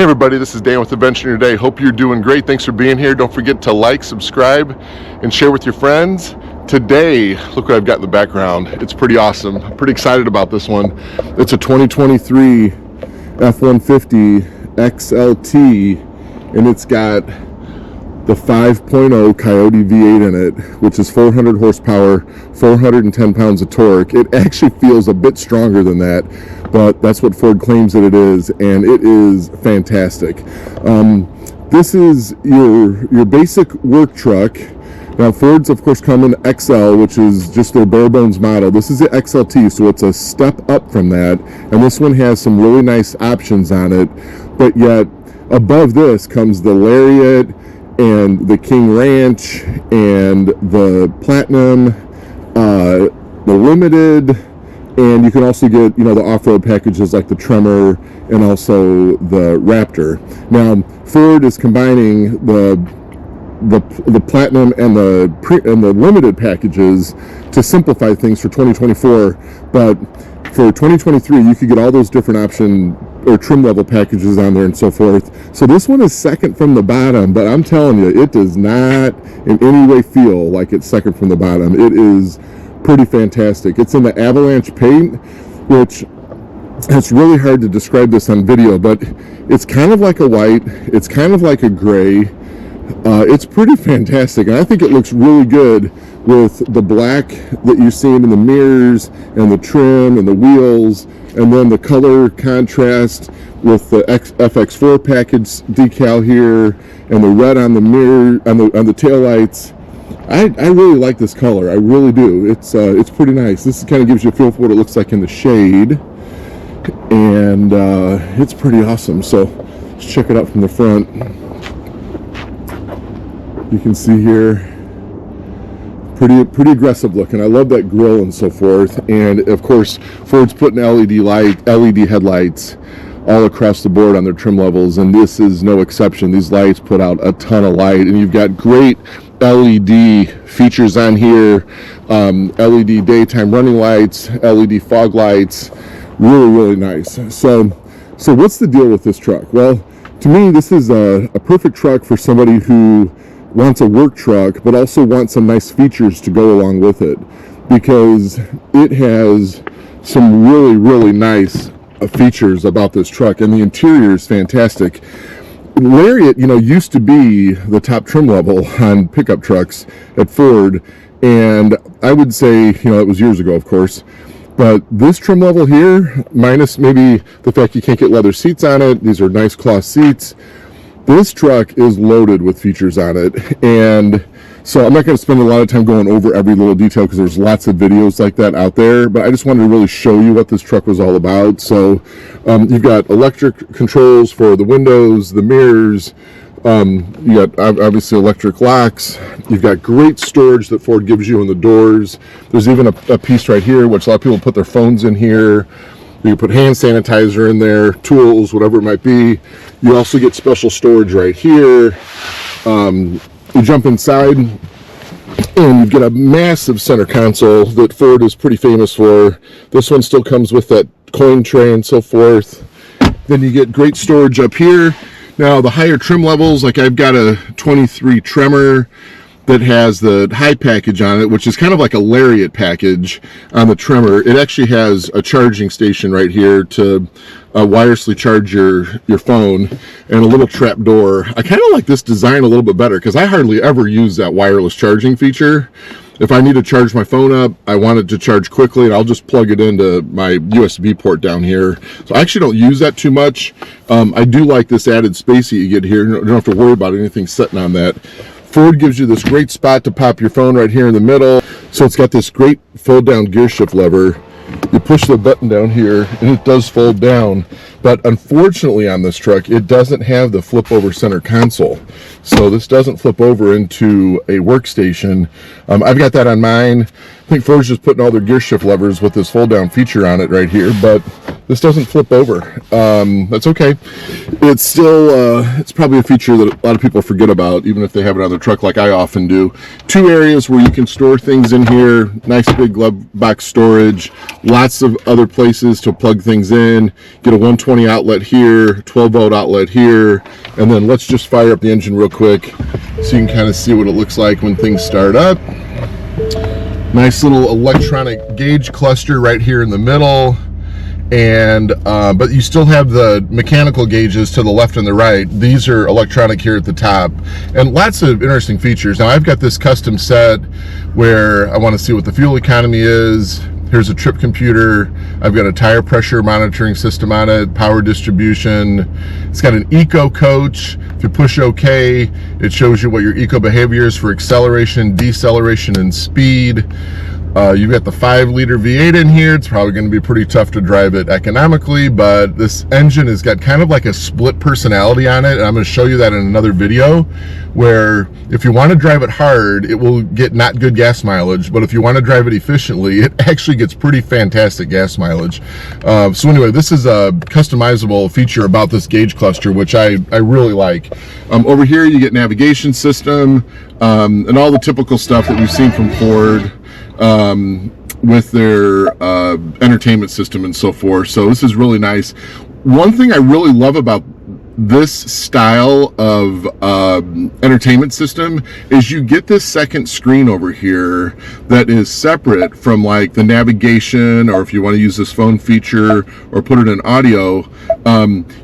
Hey everybody, this is Dan with Adventure Your Day. Hope you're doing great. Thanks for being here. Don't forget to like, subscribe, and share with your friends. Today, look what I've got in the background. It's pretty awesome. I'm pretty excited about this one. It's a 2023 F-150 XLT, and it's got the 5.0 Coyote V8 in it, which is 400 horsepower, 410 pounds of torque. It actually feels a bit stronger than that, but that's what Ford claims that it is, and it is fantastic. This is your basic work truck. Now, Fords, of course, come in XL, which is just their bare bones model. This is the XLT, so it's a step up from that, and this one has some really nice options on it, but yet above this comes the Lariat and the King Ranch and the Platinum, the Limited, and you can also get, you know, the off-road packages like the Tremor and also the Raptor. Now, Ford is combining the Platinum and the Limited packages to simplify things for 2024, but for 2023 you could get all those different option or trim level packages on there and so forth. So this one is second from the bottom, but I'm telling you, it does not in any way feel like it's second from the bottom. It is pretty fantastic. It's in the Avalanche paint, which it's really hard to describe this on video, but it's kind of like a white, it's kind of like a gray. It's pretty fantastic, and I think it looks really good with the black that you're seeing in the mirrors and the trim and the wheels, and then the color contrast with the FX4 package decal here and the red on the mirror on the tail lights. I really like this color. I really do. It's pretty nice. This kind of gives you a feel for what it looks like in the shade, and it's pretty awesome. So let's check it out from the front. You can see here, pretty aggressive looking. I love that grille and so forth. And of course, Ford's putting LED headlights all across the board on their trim levels, and this is no exception. These lights put out a ton of light, and you've got great LED features on here. LED daytime running lights, LED fog lights, really nice. So what's the deal with this truck? Well, to me, this is a perfect truck for somebody who wants a work truck but also wants some nice features to go along with it, because it has some really nice features about this truck, and the interior is fantastic. Lariat, you know, used to be the top trim level on pickup trucks at Ford, and I would say, you know, it was years ago, of course, but this trim level here, minus maybe the fact you can't get leather seats on it, these are nice cloth seats, this truck is loaded with features on it. And so I'm not going to spend a lot of time going over every little detail because there's lots of videos like that out there, but I just wanted to really show you what this truck was all about. So you've got electric controls for the windows, the mirrors, you got obviously electric locks, you've got great storage that Ford gives you in the doors. There's even a piece right here which a lot of people put their phones in here. You can put hand sanitizer in there, tools, whatever it might be. You also get special storage right here. You jump inside and you get a massive center console that Ford is pretty famous for. This one still comes with that coin tray and so forth. Then you get great storage up here. Now the higher trim levels, like I've got a 23 Tremor that has the high package on it, which is kind of like a Lariat package on the Tremor. It actually has a charging station right here to wirelessly charge your phone, and a little trap door. I kind of like this design a little bit better because I hardly ever use that wireless charging feature. If I need to charge my phone up, I want it to charge quickly, and I'll just plug it into my USB port down here. So I actually don't use that too much. I do like this added space that you get here. You don't have to worry about anything sitting on that. Ford gives you this great spot to pop your phone right here in the middle. So it's got this great fold down gear shift lever. You push the button down here and it does fold down, but unfortunately on this truck it doesn't have the flip over center console, so this doesn't flip over into a workstation. I've got that on mine. I think Ford's just putting all their gear shift levers with this fold down feature on it right here, but this doesn't flip over. That's okay. It's still it's probably a feature that a lot of people forget about, even if they have it on their truck like I often do. Two areas where you can store things in here, nice big glove box storage, lots of other places to plug things in. Get a 120 120 outlet here, 12 volt outlet here, and then let's just fire up the engine real quick so you can kind of see what it looks like when things start up. Nice little electronic gauge cluster right here in the middle, and but you still have the mechanical gauges to the left and the right. These are electronic here at the top, and lots of interesting features. Now I've got this custom set where I want to see what the fuel economy is. Here's a trip computer. I've got a tire pressure monitoring system on it, power distribution. It's got an eco coach. If you push OK, it shows you what your eco behavior is for acceleration, deceleration, and speed. You've got the 5-liter V8 in here. It's probably going to be pretty tough to drive it economically, but this engine has got kind of like a split personality on it, and I'm going to show you that in another video, where if you want to drive it hard, it will get not good gas mileage, but if you want to drive it efficiently, it actually gets pretty fantastic gas mileage. So anyway, this is a customizable feature about this gauge cluster, which I really like. Over here, you get navigation system, and all the typical stuff that we've seen from Ford, with their entertainment system and so forth. So this is really nice. One thing I really love about this style of entertainment system is you get this second screen over here that is separate from like the navigation, or if you want to use this phone feature or put it in audio,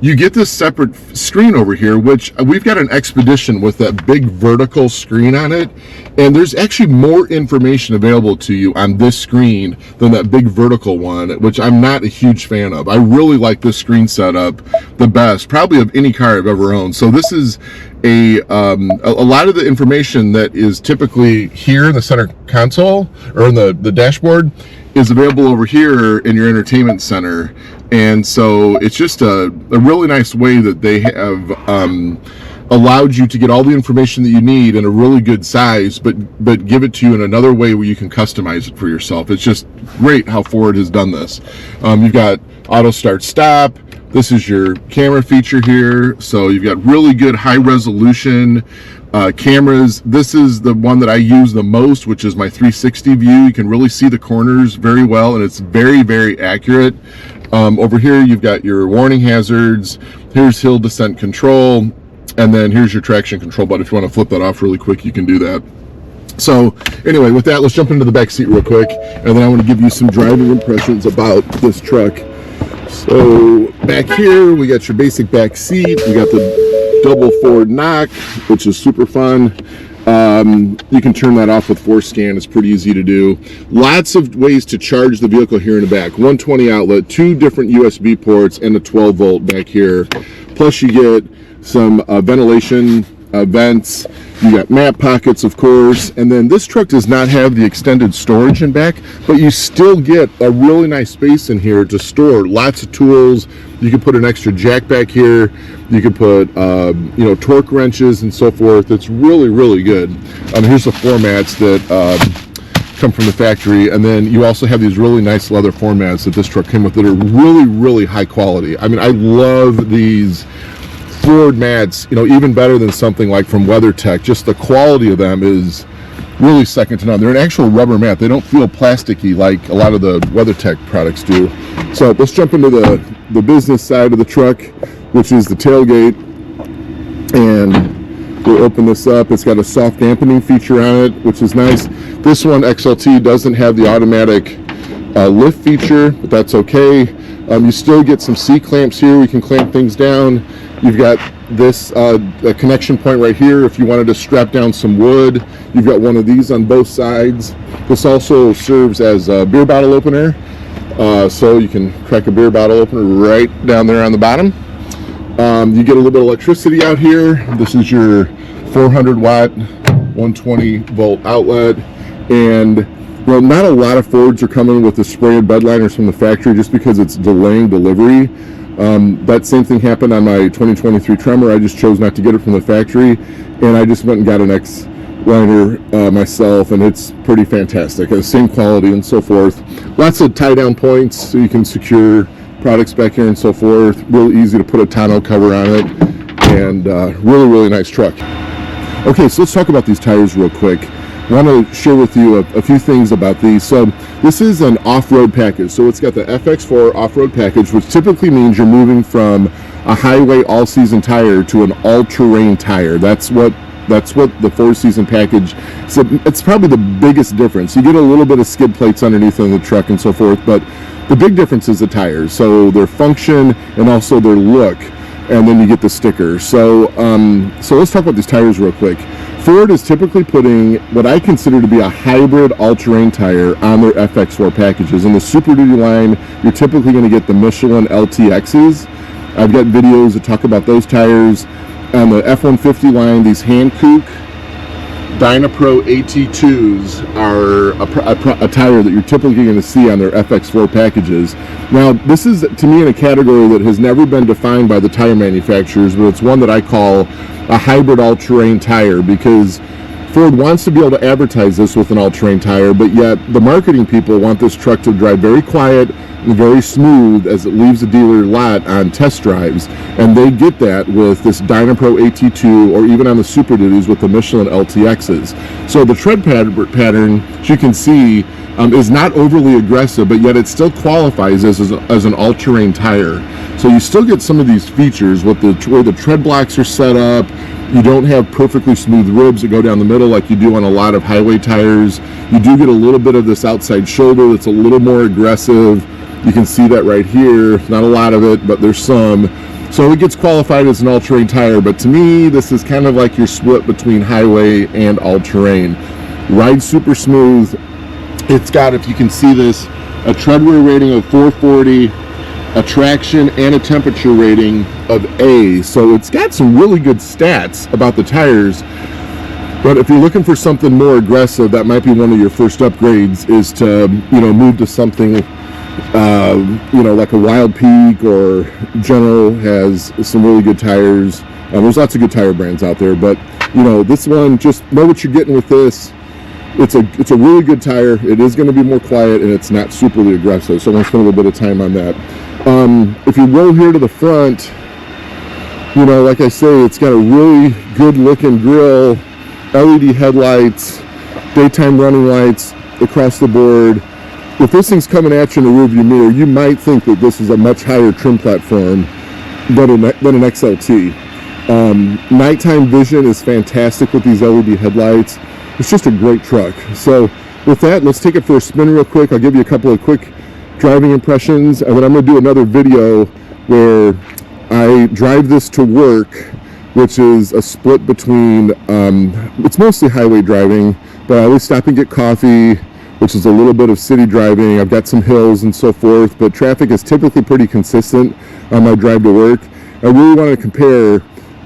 you get this separate screen over here, which we've got an Expedition with that big vertical screen on it, and there's actually more information available to you on this screen than that big vertical one, which I'm not a huge fan of. I really like this screen setup the best, probably of any car I've ever owned. So this is a lot of the information that is typically here in the center console or in the dashboard is available over here in your entertainment center. And so it's just a really nice way that they have allowed you to get all the information that you need in a really good size, but give it to you in another way where you can customize it for yourself. It's just great how Ford has done this. You've got auto start stop. This is your camera feature here. So you've got really good high resolution cameras. This is the one that I use the most, which is my 360 view. You can really see the corners very well, and it's very, very accurate. Over here, you've got your warning hazards. Here's hill descent control. And then here's your traction control button. If you want to flip that off really quick, you can do that. So anyway, with that, let's jump into the back seat real quick, and then I want to give you some driving impressions about this truck. So back here, we got your basic back seat. We got the double forward knock, which is super fun. You can turn that off with force scan. It's pretty easy to do. Lots of ways to charge the vehicle here in the back. 120 outlet, 2 different USB ports, and a 12 volt back here. Plus you get some ventilation vents. You got map pockets, of course, and then this truck does not have the extended storage in back, but you still get a really nice space in here to store lots of tools. You can put an extra jack back here. You can put torque wrenches and so forth. It's really, really good. Here's the floor mats that come from the factory, and then you also have these really nice leather floor mats that this truck came with that are really, really high quality. I mean, I love these Ford mats, even better than something like from WeatherTech. Just the quality of them is really second to none. They're an actual rubber mat. They don't feel plasticky like a lot of the WeatherTech products do. So let's jump into the business side of the truck, which is the tailgate. And we'll open this up. It's got a soft dampening feature on it, which is nice. This one, XLT, doesn't have the automatic lift feature, but that's okay. You still get some C-clamps here. We can clamp things down. You've got this a connection point right here if you wanted to strap down some wood. You've got one of these on both sides. This also serves as a beer bottle opener, so you can crack a beer bottle opener right down there on the bottom. You get a little bit of electricity out here. This is your 400 watt 120 volt outlet, and not a lot of Fords are coming with the sprayed bed liners from the factory just because it's delaying delivery. That same thing happened on my 2023 Tremor. I just chose not to get it from the factory, and I just went and got an X liner myself, and it's pretty fantastic. It has the same quality and so forth. Lots of tie down points so you can secure products back here and so forth. Really easy to put a tonneau cover on it, and really, really nice truck. Okay, so let's talk about these tires real quick. want to share with you a few things about these. So this is an off-road package. So it's got the FX4 off-road package, which typically means you're moving from a highway all-season tire to an all-terrain tire. That's what the 4-season package, so it's probably the biggest difference. You get a little bit of skid plates underneath in the truck and so forth, but the big difference is the tires. So their function and also their look, and then you get the sticker. So let's talk about these tires real quick. Ford is typically putting what I consider to be a hybrid all-terrain tire on their FX4 packages. In the Super Duty line, you're typically going to get the Michelin LTXs. I've got videos that talk about those tires. On the F-150 line, these Hankook Dynapro AT2s are a tire that you're typically going to see on their FX4 packages. Now, this is, to me, in a category that has never been defined by the tire manufacturers, but it's one that I call a hybrid all-terrain tire, because Ford wants to be able to advertise this with an all-terrain tire, but yet the marketing people want this truck to drive very quiet and very smooth as it leaves the dealer lot on test drives, and they get that with this Dynapro AT2 or even on the Super Duties with the Michelin LTXs. So the tread pattern, as you can see, is not overly aggressive, but yet it still qualifies as an all-terrain tire. So you still get some of these features with where the tread blocks are set up. You don't have perfectly smooth ribs that go down the middle like you do on a lot of highway tires. You do get a little bit of this outside shoulder that's a little more aggressive. You can see that right here. Not a lot of it, but there's some. So it gets qualified as an all-terrain tire, but to me, this is kind of like your split between highway and all-terrain. Rides super smooth. It's got, if you can see this, a tread wear rating of 440, a traction and a temperature rating of A. So it's got some really good stats about the tires. But if you're looking for something more aggressive, that might be one of your first upgrades, is to, move to something, like a Wild Peak, or General has some really good tires. There's lots of good tire brands out there, but this one, just know what you're getting with this. It's a really good tire. It is going to be more quiet, and it's not superly aggressive. So I want to spend a little bit of time on that. If you roll here to the front, like I say, it's got a really good looking grille, LED headlights, daytime running lights across the board. If this thing's coming at you in the rearview mirror, you might think that this is a much higher trim platform than an XLT. Nighttime vision is fantastic with these LED headlights. It's just a great truck. So with that, let's take it for a spin real quick. I'll give you a couple of quick driving impressions, and then I'm going to do another video where I drive this to work, which is a split between, it's mostly highway driving, but I always stop and get coffee, which is a little bit of city driving. I've got some hills and so forth, but traffic is typically pretty consistent on my drive to work. I really want to compare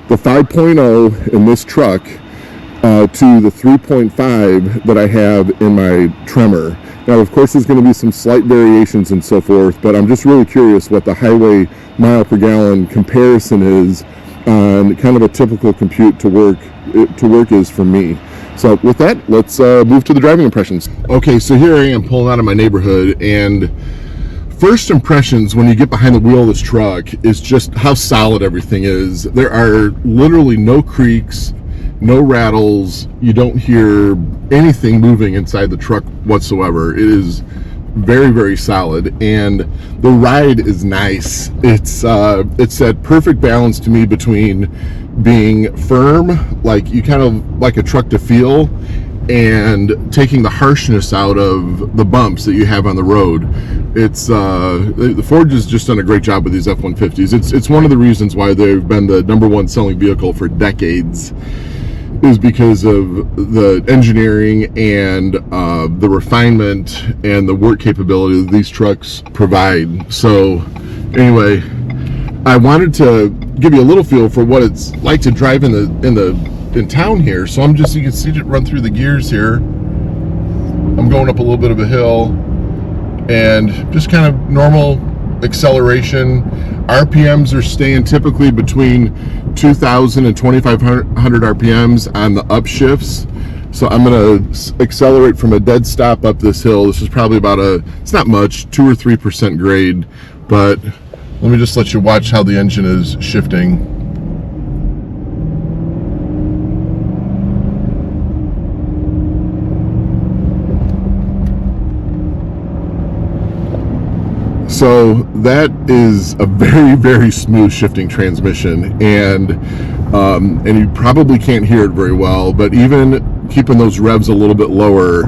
the 5.0 in this truck to the 3.5 that I have in my Tremor. Now, of course, there's going to be some slight variations and so forth, but I'm just really curious what the highway mile per gallon comparison is on kind of a typical compute to work is for me. So with that, let's move to the driving impressions. Okay, so here I am pulling out of my neighborhood, and first impressions when you get behind the wheel of this truck is just how solid everything is. There are literally no creaks, no rattles. You don't hear anything moving inside the truck whatsoever. It is very, very solid, and the ride is nice. It's that perfect balance to me between being firm, like you kind of like a truck to feel, and taking the harshness out of the bumps that you have on the road. It's the Ford has just done a great job with these F-150s. It's one of the reasons why they've been the #1 selling vehicle for decades, is because of the engineering and the refinement and the work capability that these trucks provide. So anyway, I wanted to give you a little feel for what it's like to drive in town here. So you can see it run through the gears here. I'm going up a little bit of a hill, and just kind of normal acceleration. RPMs are staying typically between 2,000 and 2,500 RPMs on the upshifts. So I'm going to accelerate from a dead stop up this hill. This is probably about it's not much, 2 or 3% grade, but let me just let you watch how the engine is shifting. So that is a very, very smooth shifting transmission, and you probably can't hear it very well, but even keeping those revs a little bit lower,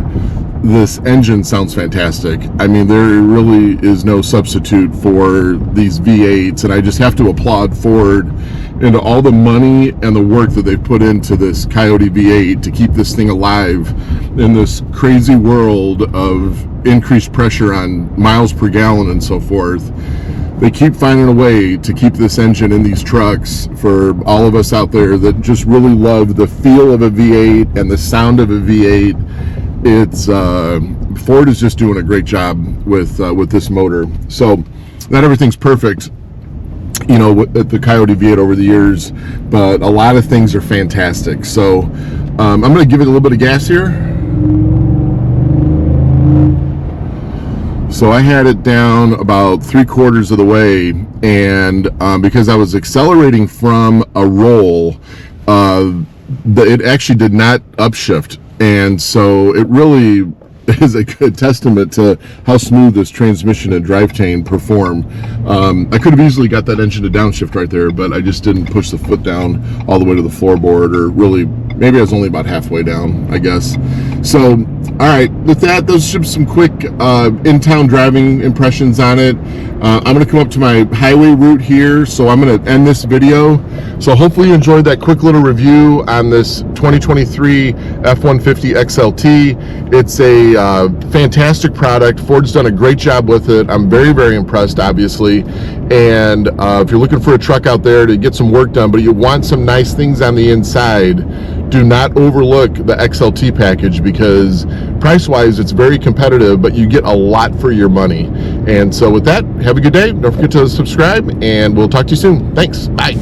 this engine sounds fantastic. I mean, there really is no substitute for these V8s, and I just have to applaud Ford into all the money and the work that they've put into this Coyote V8 to keep this thing alive in this crazy world of increased pressure on miles per gallon and so forth. They keep finding a way to keep this engine in these trucks for all of us out there that just really love the feel of a V8 and the sound of a V8. It's Ford is just doing a great job with this motor. So not everything's perfect, you know, at the Coyote V8 over the years, but a lot of things are fantastic. So I'm going to give it a little bit of gas here. So I had it down about 3/4 of the way, and because I was accelerating from a roll, it actually did not upshift, and so it really is a good testament to how smooth this transmission and drivetrain perform. I could have easily got that engine to downshift right there, but I just didn't push the foot down all the way to the floorboard, or really, maybe I was only about halfway down, I guess. So, all right, with that, those are some quick in-town driving impressions on it. I'm going to come up to my highway route here, so I'm going to end this video. So hopefully you enjoyed that quick little review on this 2023 F-150 XLT. It's a fantastic product. Ford's done a great job with it. I'm very, very impressed, obviously. And if you're looking for a truck out there to get some work done, but you want some nice things on the inside, do not overlook the XLT package, because price-wise it's very competitive, but you get a lot for your money. And so with that, have a good day. Don't forget to subscribe, and we'll talk to you soon. Thanks. Bye.